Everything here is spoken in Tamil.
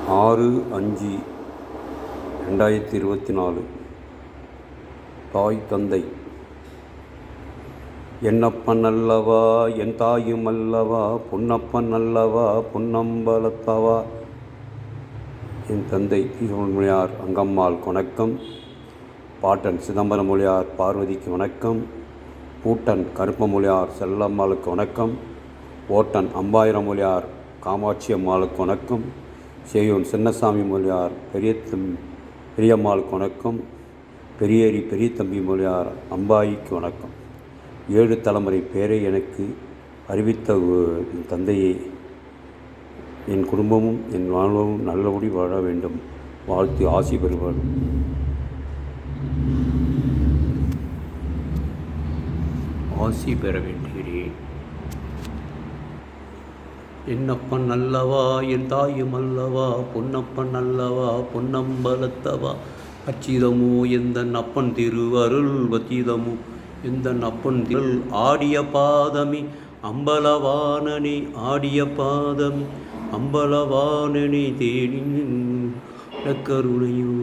6/5/2024. தாய் தந்தை. என்னப்பன் அல்லவா என் தாயும் அல்லவா, பொன்னப்பன் அல்லவா பொன்னம்பலத்தவா. என் தந்தை மொழியார் அங்கம்மாள் வணக்கம். பாட்டன் சிதம்பரம் மொழியார் பார்வதிக்கு வணக்கம். பூட்டன் கருப்பமொழியார் செல்லம்மாளுக்கு வணக்கம். ஓட்டன் அம்பாயிரம் மொழியார் காமாட்சி அம்மாளுக்கு வணக்கம். சேயோன் சின்னசாமி மொழியார் பெரியம்மாளுக்கு வணக்கம். பெரியேரி பெரிய தம்பி மொழியார் அம்பாயிக்கு வணக்கம். 7 தலைமுறை பேரை எனக்கு அறிவித்த என் தந்தையே, என் குடும்பமும் என் வாழ்வும் நல்லபடி வாழ வேண்டும், வாழ்த்து ஆசி பெறுவார். ஆசி பெற வேண்டுகிறேன். என்னப்பன் அல்லவா என் தாயும் அல்லவா, பொன்னப்பன் அல்லவா பொன்னம்பலத்தவா. அச்சிதமோ எந்தன் அப்பன் திருவருள் வச்சிதமோ எந்தன் அப்பன் திரு ஆடிய பாதமி அம்பலவானனி ஆடிய பாதமி அம்பலவானனி தேடி கருணையோ.